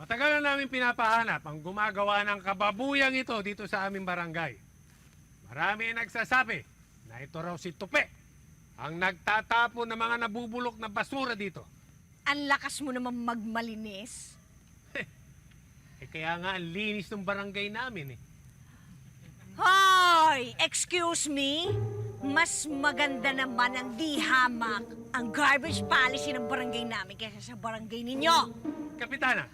Matagal na namin pinapahanap ang gumagawa ng kababuyang ito dito sa aming barangay. Marami ang nagsasabi na ito raw si Tupe, ang nagtatapon ng mga nabubulok na basura dito. Ang lakas mo naman magmalinis. Kaya nga ang linis ng barangay namin Hoy! Excuse me? Mas maganda naman ang di hamak ang garbage policy ng barangay namin kaysa sa barangay ninyo. Kapitana,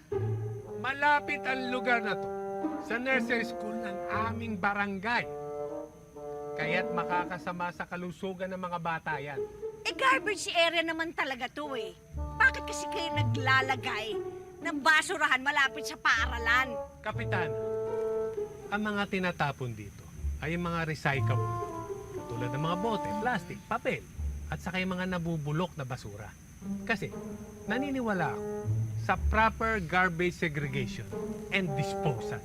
malapit ang lugar na to sa nursery school ng aming barangay. Kaya't makakasama sa kalusugan ng mga bata yan. Garbage area naman talaga to eh. Bakit kasi kayo naglalagay ng basurahan malapit sa paaralan? Kapitana, ang mga tinatapon dito ay yung mga recyclable. Katulad ng mga bote, plastic, papel, at saka yung mga nabubulok na basura. Kasi naniniwala ako sa proper garbage segregation and disposal.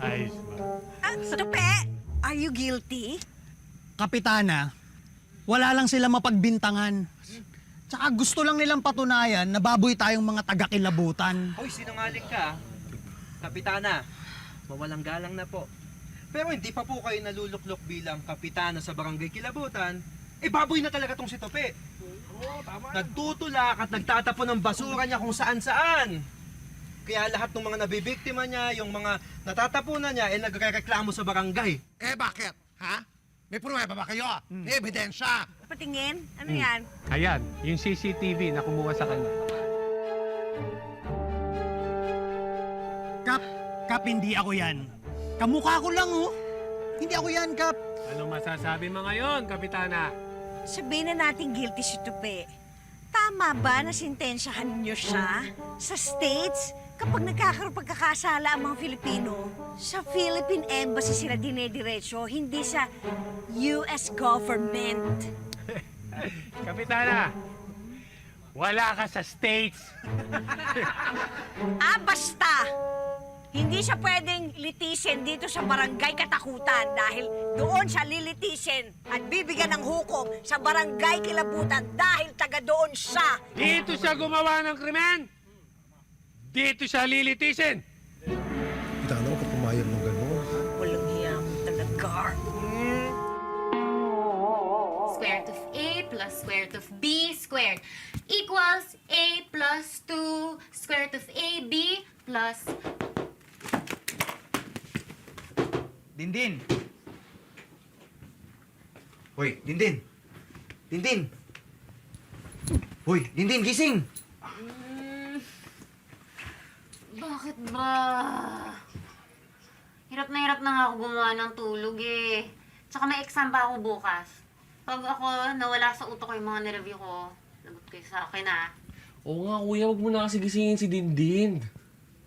Ayos ba? Tupe, are you guilty? Kapitana, wala lang sila mapagbintangan. Tsaka gusto lang nilang patunayan na baboy tayong mga taga-kilabutan. Hoy, sinungaling ka. Kapitana, mawalang galang na po. Pero hindi pa po kayo naluluklok bilang kapitana sa barangay Kilabutan. Baboy na talaga tong si Tope. Nagtutulak at nagtatapon ng basura niya kung saan-saan. Kaya lahat ng mga nabibiktima niya, yung mga natatapunan niya, nagrereklamo sa barangay. Bakit? Ha? May pruweba ba kayo? May ebidensya? Patingin? Ano yan? Ayan, yung CCTV na kumuha sa kanya. Kap, hindi ako yan. Kamukha ko lang, oh. Hindi ako yan, Kap. Ano masasabi mo ngayon, Kapitana? Sabihin na natin guilty si Tupe. Tama ba na sintensyahan niyo siya sa States kapag nagkakaroon pagkakasala ang mga Filipino? Sa Philippine Embassy sila dinediretso, hindi sa US government. Kapitana, wala ka sa States. Basta! Hindi siya pwedeng litisin dito sa barangay Katakutan dahil doon siya lilitisin at bibigyan ng hukom sa barangay Kilabutan dahil taga doon siya. Dito siya gumawa ng krimen. Dito siya lilitisin. Tama ko pumayag ng gano'n. Walang hiya mo talaga. Square root of A plus square root of B squared equals A plus 2 square root of AB plus... Dindin! Hoy, Dindin! Dindin! Hoy, Dindin, gising! Bakit ba? Hirap na nga ako gumawa ng tulog eh. Tsaka may exam pa ako bukas. Pag ako nawala sa utak ko yung mga nireview ko, lagot kayo sa akin ah. Oo nga, kuya, huwag mo na kasi gisingin si Dindin.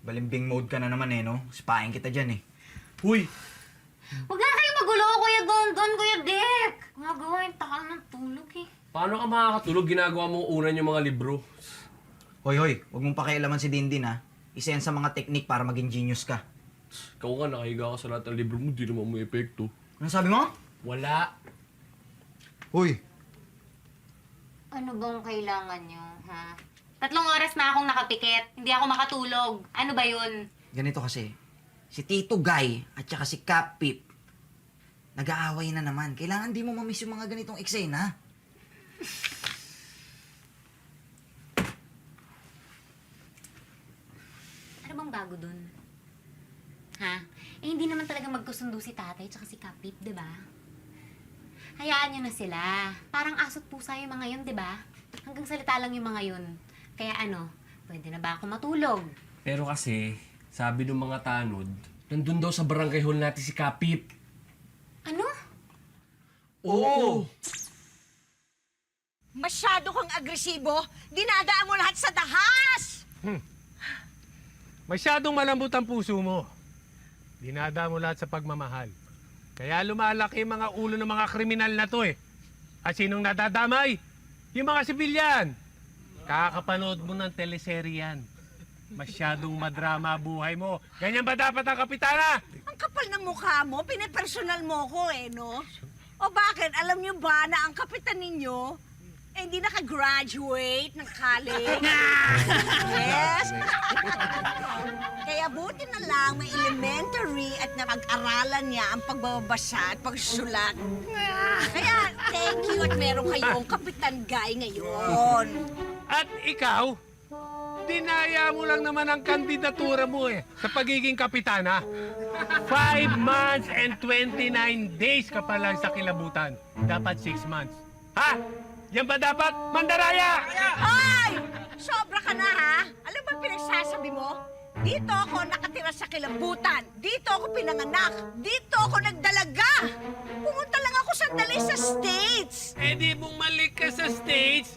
Balimbing mode ka na naman no? Spahin kita dyan Huy! Huwag na kayo magulo, Kuya Dondon, Kuya Dick! Gumagawa yung takal ng tulog eh. Paano ka makakatulog? Ginagawa mo unan yung mga libro. Hoy, huwag mong pakialaman si Dindin Isa yan sa mga teknik para maging genius ka. Ikaw nga, nakahiga ka sa lahat ng libro mo, di naman may epekto. Ano sabi mo? Wala. Hoy, Ano bang kailangan nyo, ha? 3 oras na akong nakapikit. Hindi ako makatulog. Ano ba yun? ganito kasi. Si Tito Guy at saka si Cap Pip, nag-aaway na naman. Kailangan di mo mamiss yung mga ganitong eksena. Ano bang bago dun? Ha? Hindi naman talaga magkusundo si tatay tsaka si Kapip, di ba? Hayaan nyo na sila. Parang aso't pusa yung mga yun, di ba? Hanggang salita lang yung mga yun. Kaya ano, pwede na ba ako matulog? Pero kasi, sabi ng mga tanod, nandun daw sa barangay hall natin si Kapip. Ano? Oo! Masyado kang agresibo. Dinadaan mo lahat sa dahas! Masyadong malambot ang puso mo. Dinada mo lahat sa pagmamahal. Kaya lumalaki yung mga ulo ng mga kriminal na to eh. At sinong nadadamay? Yung mga sibilyan. Kakapanood mo ng teleserye yan. Masyadong madrama buhay mo. Ganyan ba dapat ang kapitana? Ang kapal ng mukha mo, pinapersonal mo ko no? O bakit? Alam niyo ba na ang kapitan ninyo, hindi nakagraduate ng college? Yes! pangalan niya ang pagbabasa at pagsusulat. Kaya thank you at meron kayong Kapitan Guy ngayon. At ikaw, dinaya mo lang naman ang kandidatura mo sa pagiging kapitana. 5 months and 29 days ka pa lang sa kilabutan. Dapat 6 months. Ha? Yan ba dapat? Mandaraya! Hoy! Sobra ka na ha? Alam ba pinagsasabi mo? Dito ako nakatira sa kilabutan. Dito ako pinanganak. Dito ako nagdalaga. Pumunta lang ako sandali sa States. Eh di bumalik ka sa States.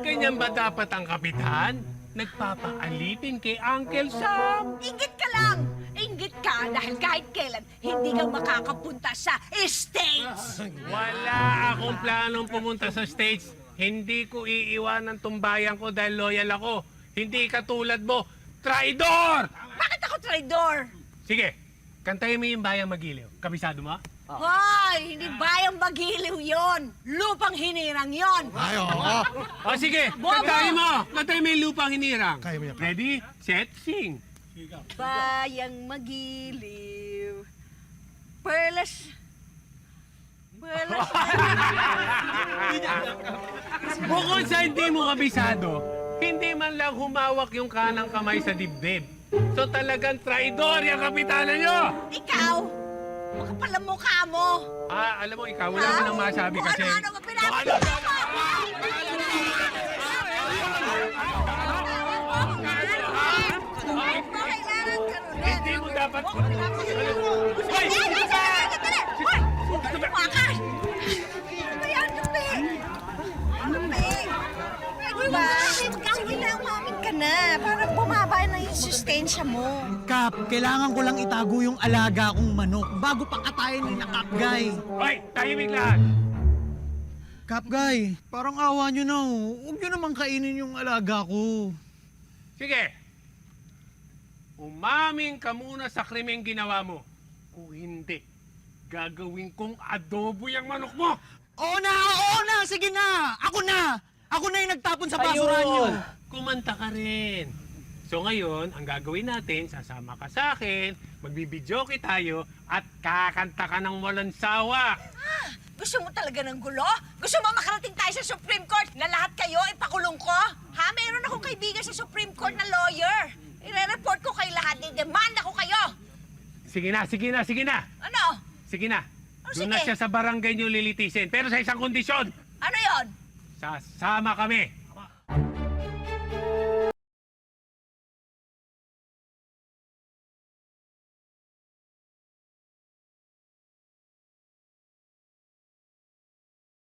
Ganyan ba dapat ang kapitan? Nagpapaalipin kay Uncle Sam. Inggit ka lang. Inggit ka dahil kahit kailan hindi ka makakapunta sa States. Wala akong planong pumunta sa States. Hindi ko iiwanan tong bayan ko dahil loyal ako. Hindi katulad mo, traidor! Bakit ako traidor? Sige, kantayin mo yung bayang magiliw. Kabisado mo? Hoy, hindi bayang magiliw yon. Lupang hinirang yon. Ay, oo. O sige, Bobo! kantayin mo! Kantayin mo yung lupang hinirang. Kaya mo yan. Ready, set, sing. Bayang magiliw. Perlas. Perlas. Bukod sa hindi mo kabisado, hindi man lang humawak yung kanang kamay sa dibdib. So talagang traidor yung kapitana nyo! Ikaw, makapal ang mukha mo. Ah, alam mo, ikaw, wala mo nang masabi Kung kasi... ano-ano ka pinapagawa mo. Kahit mo kailangan ka rin. Hindi mo dapat... Hoy! Tumakas! Ano ba yan, Tupi? Tupi! Diba? Sige na, umamin ka na. Para bumaba na yung sustensya mo. Kap, kailangan ko lang itago yung alaga kong manok bago pakatayin ni na Kap Guy. Hoy, tahimik lahat! Kap Guy, parang awa nyo na. Huwag nyo naman kainin yung alaga ko. Sige. Umamin ka muna sa krimeng ginawa mo. Kung hindi, gagawin kong adobo yung manok mo! Oo na! Sige na! Ako na! Ako na yung nagtapon sa basurahan nyo. Kumanta ka rin. So ngayon, ang gagawin natin, sasama ka sa akin, magbibidyoke tayo, at kakanta ka ng walang sawa. Gusto mo talaga ng gulo? Gusto mo makarating tayo sa Supreme Court na lahat kayo ipakulong ko? Ha? Mayroon akong kaibigan sa Supreme Court na lawyer. I-report ko kayo lahat. I-demand ako kayo. Sige na. Ano? Sige na. Oh, Doon na sige. siya sa barangay niyo lilitisin. Pero sa isang kondisyon, Ano yon? sasama kami.